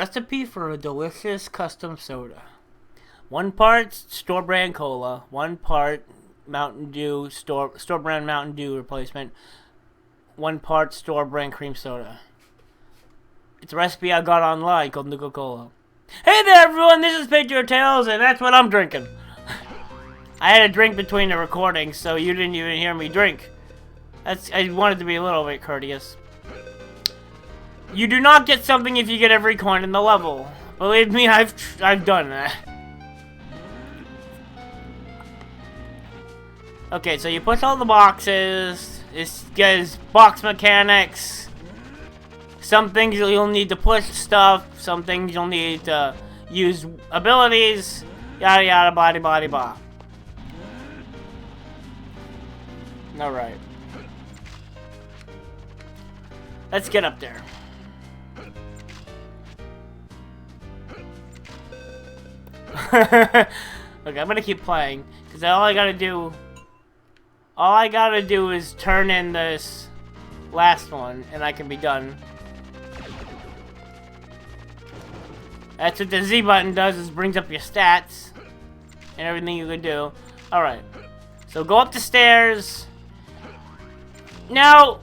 Recipe for a delicious custom soda. 1 part store brand cola, 1 part Mountain Dew store brand Mountain Dew replacement, 1 part store brand cream soda. It's a recipe I got online called Nuka Cola. Hey there everyone, this is patriotails and that's what I'm drinking. I had a drink between the recordings, so you didn't even hear me drink. I wanted to be a little bit courteous. You do not get something if you get every coin in the level. Believe me, I've done that. Okay, so you push all the boxes. This gets box mechanics. Some things you'll need to push stuff. Some things you'll need to use abilities. Yada yada blah blah blah. Alright. Let's get up there. Okay, I'm gonna keep playing because all I gotta do is turn in this last one and I can be done. That's what the Z button does, is brings up your stats and everything you can do. Alright, so go up the stairs. Now,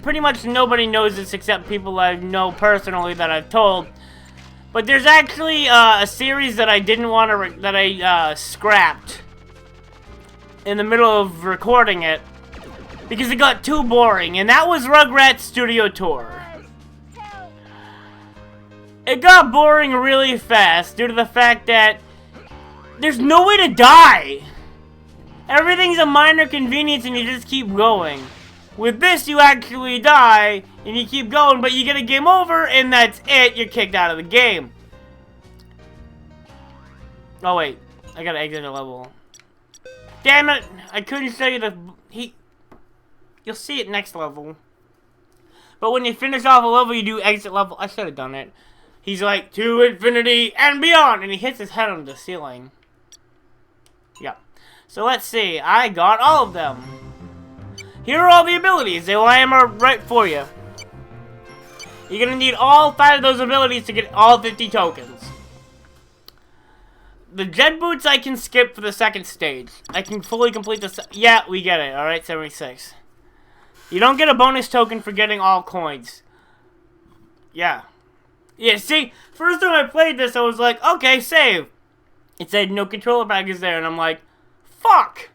pretty much nobody knows this except people I know personally that I've told. But there's actually a series that I didn't want to, that I scrapped in the middle of recording it because it got too boring, and that was Rugrats Studio Tour. It got boring really fast due to the fact that there's no way to die. Everything's a minor convenience and you just keep going. With this, you actually die, and you keep going, but you get a game over, and that's it. You're kicked out of the game. Oh, wait. I gotta exit a level. Damn it! I couldn't show you the... You'll see it next level. But when you finish off a level, you do exit level. I should have done it. He's like, to infinity and beyond, and he hits his head on the ceiling. Yeah. So let's see. I got all of them. Here are all the abilities. They line them up right for you. You're gonna need all 5 of those abilities to get all 50 tokens. The jet boots I can skip for the second stage. I can fully complete the... Yeah, we get it. Alright, 76. You don't get a bonus token for getting all coins. Yeah. Yeah, see, first time I played this, I was like, okay, save. It said no controller pack is there, and I'm like, fuck.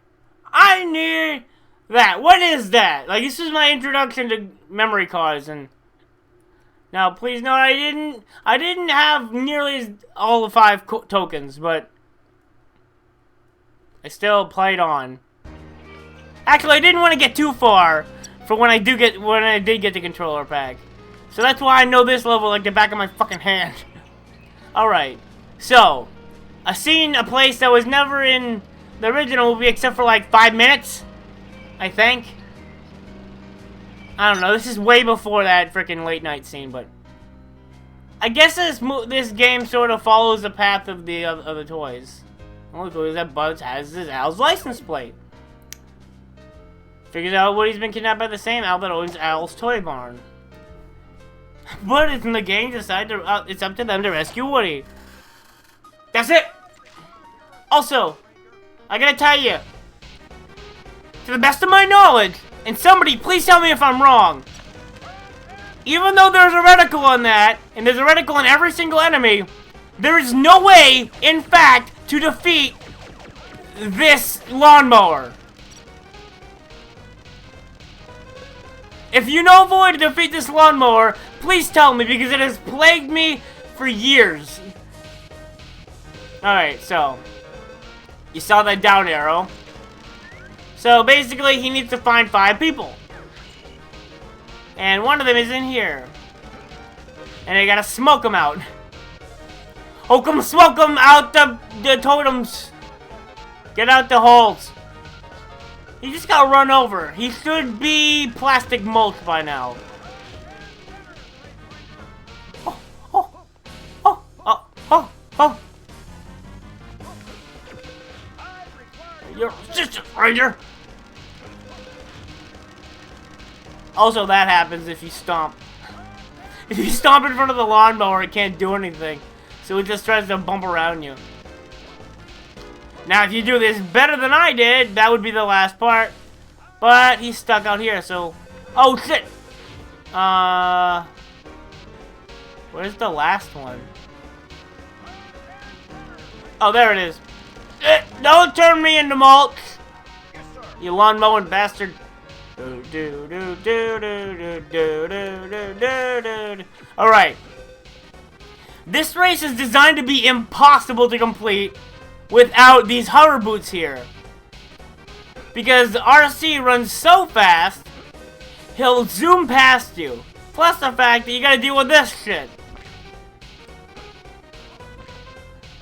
I need... that. What is that? Like, this is my introduction to memory cards, and now please note I didn't have nearly all the 5 tokens, but I still played on. Actually, I didn't want to get too far for when I did get the controller pack. So that's why I know this level like the back of my fucking hand. Alright. So, I've seen a place that was never in the original movie except for like 5 minutes. I think. I don't know. This is way before that freaking late night scene, but I guess this game sort of follows the path of the other toys. Oh, look, that Buzz has his Al's license plate. Figures out Woody's been kidnapped by the same Al that owns Al's toy barn. But it's in the gang decide to it's up to them to rescue Woody. That's it. Also, I gotta tell you. To the best of my knowledge, and somebody please tell me if I'm wrong, even though there's a reticle on that, and there's a reticle on every single enemy, there is no way, in fact, to defeat this lawnmower. If you know of a way to defeat this lawnmower, please tell me, because it has plagued me for years. Alright, so, you saw that down arrow. So basically, he needs to find 5 people. And one of them is in here. And I gotta smoke them out. Oh, come smoke them out the totems. Get out the holes. He just got run over. He should be plastic mulch by now. Oh, oh, oh, oh, oh, oh. You're just a stranger. Also, that happens if you stomp. If you stomp in front of the lawnmower, it can't do anything. So it just tries to bump around you. Now, if you do this better than I did, that would be the last part. But he's stuck out here, so... Oh, shit! Where's the last one? Oh, there it is. Don't turn me into mulch! You lawn mowing bastard. Alright. This race is designed to be impossible to complete without these hover boots here. Because the RC runs so fast, he'll zoom past you. Plus the fact that you gotta deal with this shit.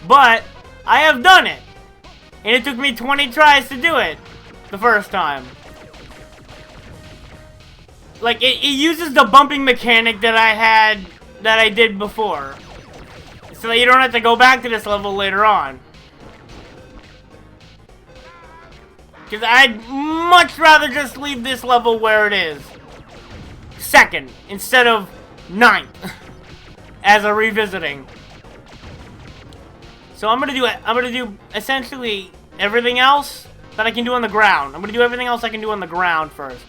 But, I have done it. And it took me 20 tries to do it. The first time. Like, it uses the bumping mechanic that I did before. So that you don't have to go back to this level later on. Because I'd much rather just leave this level where it is. Second, instead of 9th. As a revisiting. So I'm gonna do essentially everything else that I can do on the ground. I'm gonna do everything else I can do on the ground first.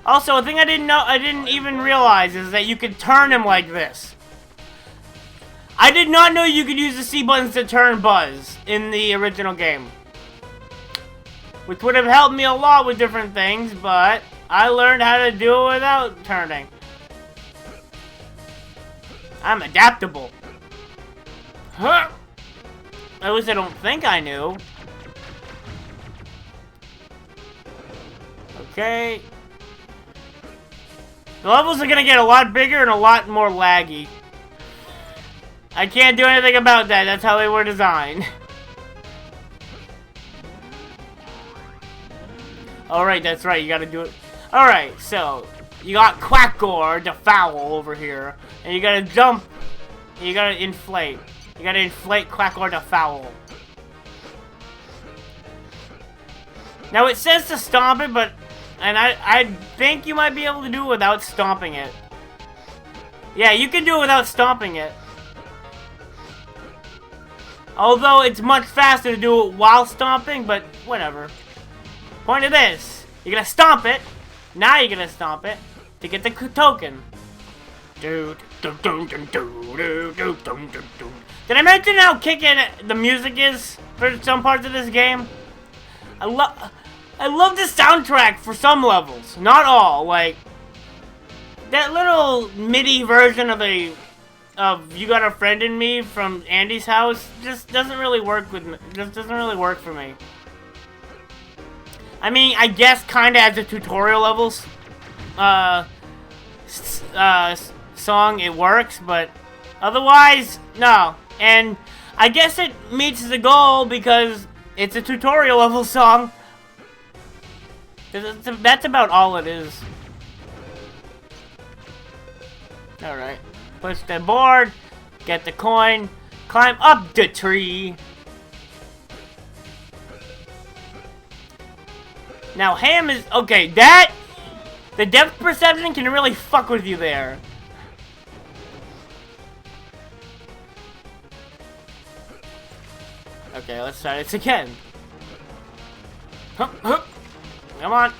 Also, a thing I didn't even realize is that you could turn him like this. I did not know you could use the C buttons to turn Buzz in the original game. Which would have helped me a lot with different things, but I learned how to do it without turning. I'm adaptable. Huh? At least I don't think I knew. Okay. The levels are gonna get a lot bigger and a lot more laggy. I can't do anything about that. That's how they were designed. Alright, that's right. You gotta do it. Alright, so you got Quackgore, the fowl over here. And you gotta jump. And you gotta inflate. You gotta inflate Quackgore, the fowl. Now it says to stomp it, but... And I think you might be able to do it without stomping it. Yeah, you can do it without stomping it. Although it's much faster to do it while stomping, but whatever. Point of this. You're gonna stomp it. Now you're gonna stomp it to get the token. Did I mention how kicking the music is for some parts of this game? I love the soundtrack for some levels, not all. Like that little MIDI version of "You Got a Friend in Me" from Andy's house just doesn't really work with me. Just doesn't really work for me. I mean, I guess kind of as a tutorial levels song it works, but otherwise no. And I guess it meets the goal because it's a tutorial level song. That's about all it is. Alright. Push the board. Get the coin. Climb up the tree. Now, Ham is... Okay, that... The depth perception can really fuck with you there. Okay, let's try this again. Hup, hup. Come on.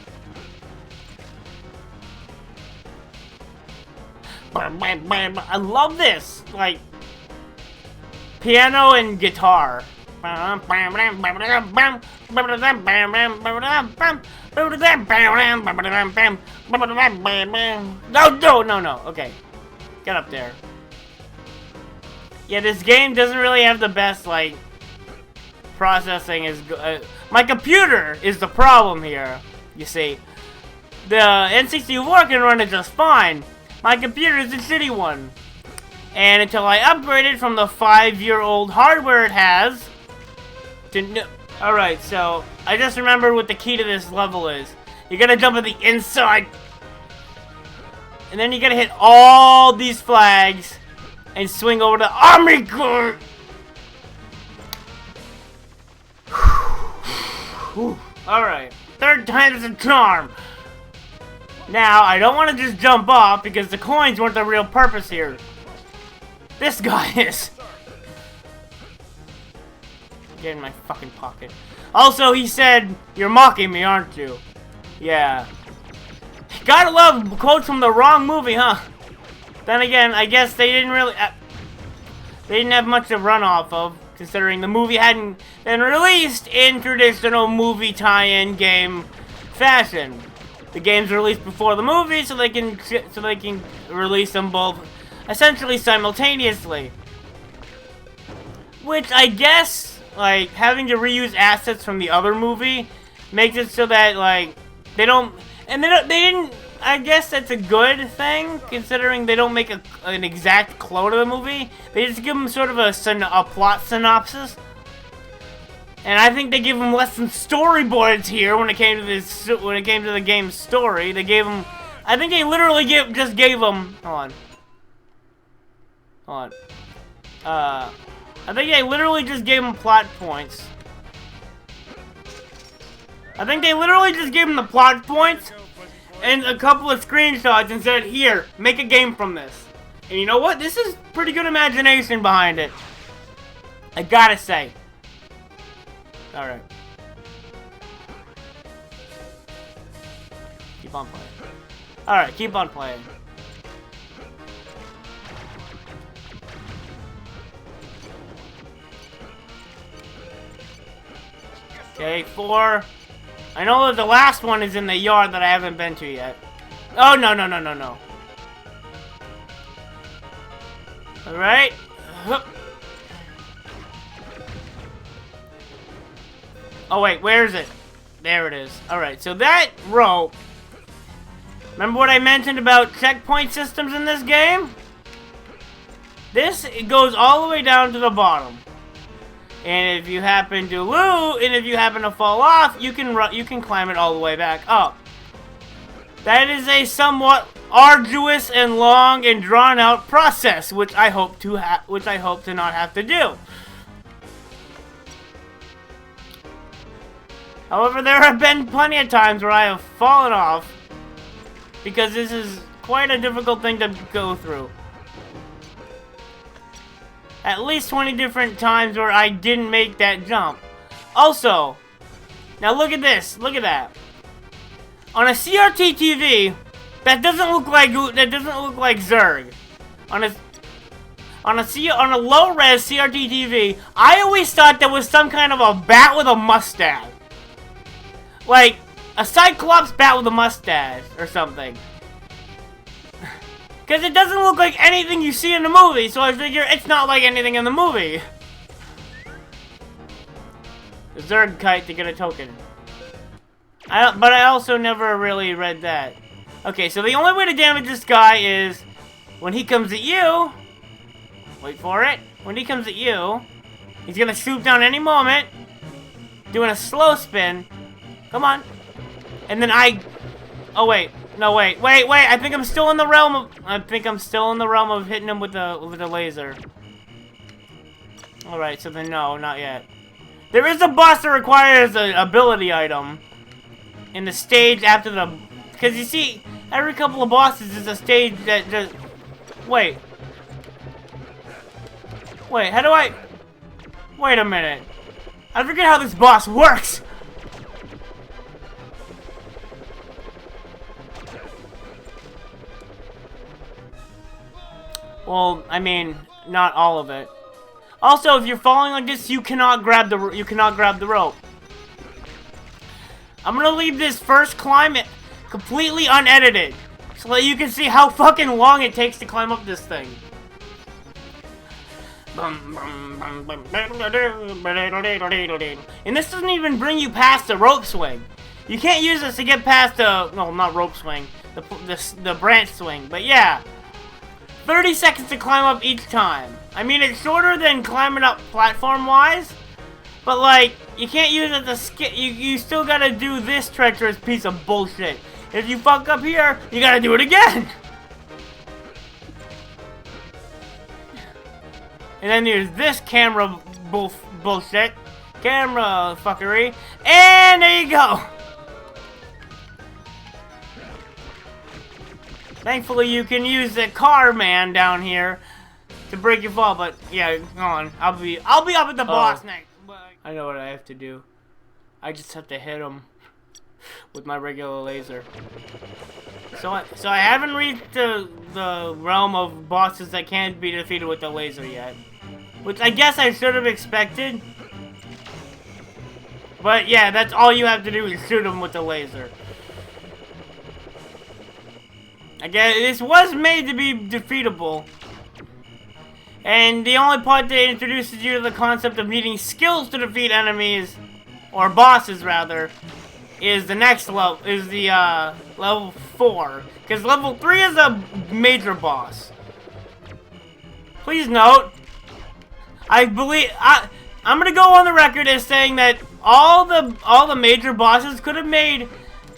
I love this. Like, piano and guitar. No, no. Okay. Get up there. Yeah, this game doesn't really have the best, like, processing. My computer is the problem here. You see, the N64 can run it just fine. My computer is a shitty one. And until I upgraded from the 5-year-old hardware it has to... Alright, so I just remembered what the key to this level is. You gotta jump at the inside. And then you gotta hit all these flags and swing over the army car. Alright. Third time's a charm. Now, I don't want to just jump off because the coins weren't the real purpose here. This guy is. Get in my fucking pocket. Also, he said, "You're mocking me, aren't you?" Yeah. Gotta love quotes from the wrong movie, huh? Then again, I guess they didn't really... they didn't have much to run off of, considering the movie hadn't been released in traditional movie tie-in game fashion. The game's released before the movie, so they can release them both essentially simultaneously. Which I guess, like, having to reuse assets from the other movie makes it so that, like, they don't... And they didn't... I guess that's a good thing, considering they don't make an exact clone of the movie. They just give them sort of a plot synopsis. And I think they give them less than storyboards here when it came to this. When it came to the game's story, they gave them. I think they literally just gave them. Hold on. I think they literally just gave them plot points. I think they literally just gave them the plot points and a couple of screenshots and said, "Here, make a game from this." And you know what? This is pretty good imagination behind it. I gotta say. Alright. Keep on playing. Alright, keep on playing. Okay, 4. I know that the last one is in the yard that I haven't been to yet. Oh, no. Alright. Oh, wait, where is it? There it is. Alright, so that rope... Remember what I mentioned about checkpoint systems in this game? This, it goes all the way down to the bottom. And if you happen to fall off, you can climb it all the way back up. That is a somewhat arduous and long and drawn out process, which I hope to not have to do. However, there have been plenty of times where I have fallen off because this is quite a difficult thing to go through. At least 20 different times where I didn't make that jump. Also, now look at this. Look at that. On a CRT TV, that doesn't look like Zerg. On a low-res CRT TV, I always thought there was some kind of a bat with a mustache. Like a Cyclops bat with a mustache or something. Because it doesn't look like anything you see in the movie, so I figure it's not like anything in the movie. The Zerg kite to get a token. But I also never really read that. Okay, so the only way to damage this guy is when he comes at you. Wait for it. When he comes at you, he's gonna swoop down any moment, doing a slow spin. Come on. And then oh wait. No, wait. I think I'm still in the realm of... hitting him with the laser. Alright, so then no, not yet. There is a boss that requires an ability item in the stage after the... Because you see, every couple of bosses is a stage that just... Wait, how do I... Wait a minute. I forget how this boss works! Well, I mean, not all of it. Also, if you're falling like this, you cannot grab the rope. I'm gonna leave this first climb completely unedited, so that you can see how fucking long it takes to climb up this thing. And this doesn't even bring you past the rope swing. You can't use this to get past the... No, not rope swing. The branch swing. But yeah. 30 seconds to climb up each time. I mean, it's shorter than climbing up platform-wise. But, like, you can't use it to skip. You still gotta do this treacherous piece of bullshit. If you fuck up here, you gotta do it again. And then there's this camera bullshit. Camera fuckery. And there you go. Thankfully, you can use the car man down here to break your fall. But yeah, go on. I'll be up at the boss next. I know what I have to do. I just have to hit him with my regular laser. So I haven't reached the realm of bosses that can't be defeated with the laser yet, which I guess I should have expected. But yeah, that's all you have to do is shoot him with the laser. Again, this was made to be defeatable. And the only part that introduces you to the concept of needing skills to defeat enemies, or bosses rather, is the next level, is the level 4. Because level 3 is a major boss. Please note, I'm gonna go on the record as saying that all the major bosses could have made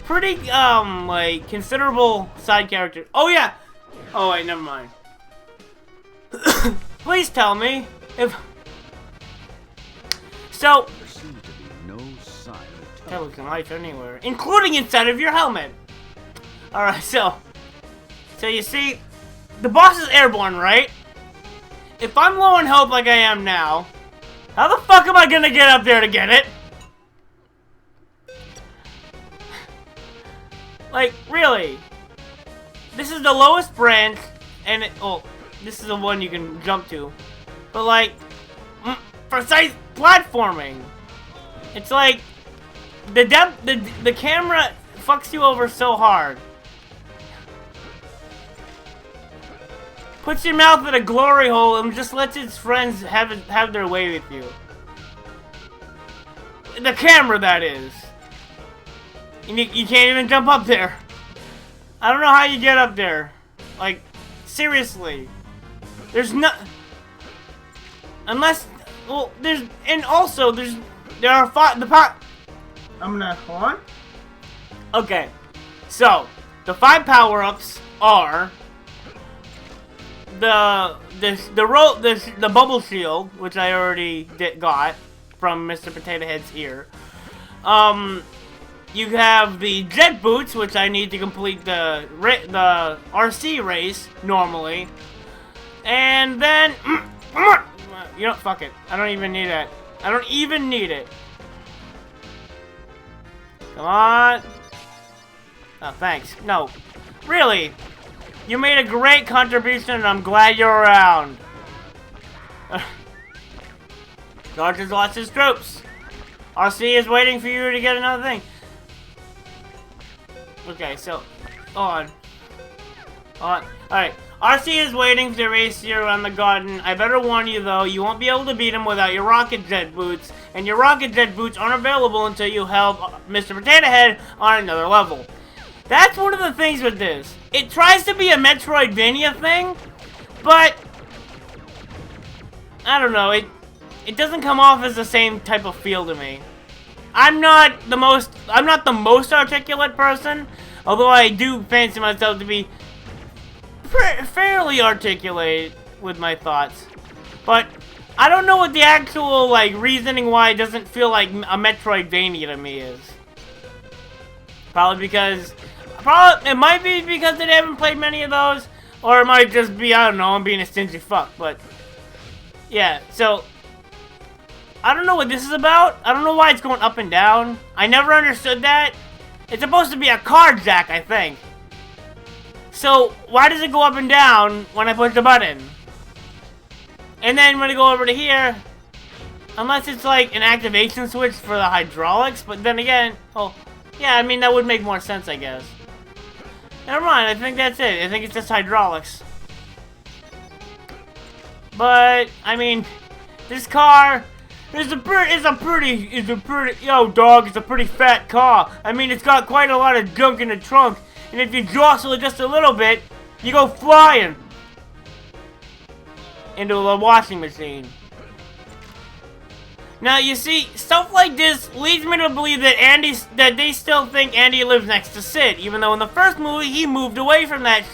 pretty like considerable side characters. Oh yeah. Oh wait, never mind. Please tell me if so. There seems to be no sign of Television lights anywhere, including inside of your helmet. All right, so you see, the boss is airborne, right? If I'm low on health like I am now, how the fuck am I gonna get up there to get it? Like, really? This is the lowest branch, and this is the one you can jump to. But like, precise platforming. It's like, the camera fucks you over so hard. Puts your mouth in a glory hole and just lets its friends have their way with you. The camera, that is. You can't even jump up there. I don't know how you get up there. Like, seriously. There's no... Unless... Well, there's... And also, there are I'm gonna... Hold on. Okay. So, the 5 power-ups are... The bubble shield, which I already got from Mr. Potato Head's ear. You have the jet boots, which I need to complete the RC race normally, and then you know, fuck it. I don't even need it. I don't even need it. Come on. Oh, thanks. No, really. You made a great contribution, and I'm glad you're around. George has lost his troops. RC is waiting for you to get another thing. Okay, so, hold on. Alright, RC is waiting to race you around the garden. I better warn you, though, you won't be able to beat him without your rocket jet boots. And your rocket jet boots aren't available until you help Mr. Potato Head on another level. That's one of the things with this. It tries to be a Metroidvania thing, but I don't know, it doesn't come off as the same type of feel to me. I'm not the most articulate person, although I do fancy myself to be fairly articulate with my thoughts. But I don't know what the actual like reasoning why it doesn't feel like a Metroidvania to me is. It might be because I haven't played many of those, or it might just be, I don't know, I'm being a stingy fuck, but yeah, so I don't know what this is about. I don't know why it's going up and down. I never understood that. It's supposed to be a car jack, I think. So why does it go up and down when I push the button? And then when I go over to here, unless it's like an activation switch for the hydraulics, but then again, oh, yeah, I mean, that would make more sense, I guess. Never mind, I think that's it. I think it's just hydraulics. But, I mean, this car is a pretty, yo, dog, it's a pretty fat car. I mean, it's got quite a lot of junk in the trunk, and if you jostle it just a little bit, you go flying into the washing machine. Now, you see, stuff like this leads me to believe that they still think Andy lives next to Sid, even though in the first movie he moved away from that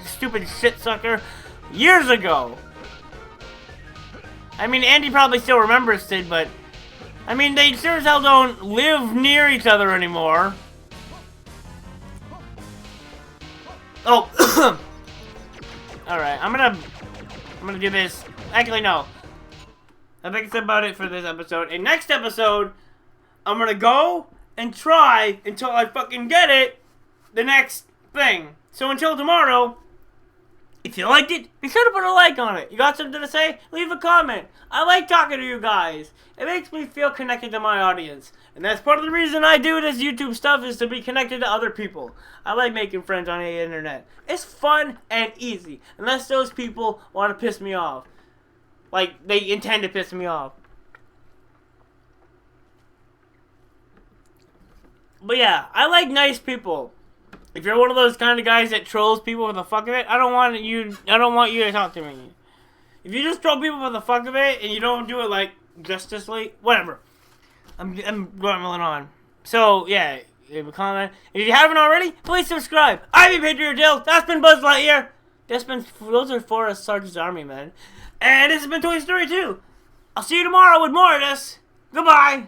stupid shit sucker years ago. I mean, Andy probably still remembers Sid, but I mean, they sure as hell don't live near each other anymore. Oh, all right. I'm gonna do this. Actually, no. I think it's about it for this episode. In next episode, I'm gonna go and try until I fucking get it. The next thing. So until tomorrow. If you liked it, be sure to put a like on it. You got something to say? Leave a comment. I like talking to you guys. It makes me feel connected to my audience. And that's part of the reason I do this YouTube stuff, is to be connected to other people. I like making friends on the internet. It's fun and easy. Unless those people want to piss me off. Like, they intend to piss me off. But yeah, I like nice people. If you're one of those kind of guys that trolls people for the fuck of it, I don't want you to talk to me. If you just troll people for the fuck of it and you don't do it like justicely, whatever. I'm rambling on. So yeah, leave a comment. If you haven't already, please subscribe. I've been patriotails. That's been Buzz Lightyear. Those are Forrest Sarge's Army men. And this has been Toy Story 2. I'll see you tomorrow with more of this. Goodbye.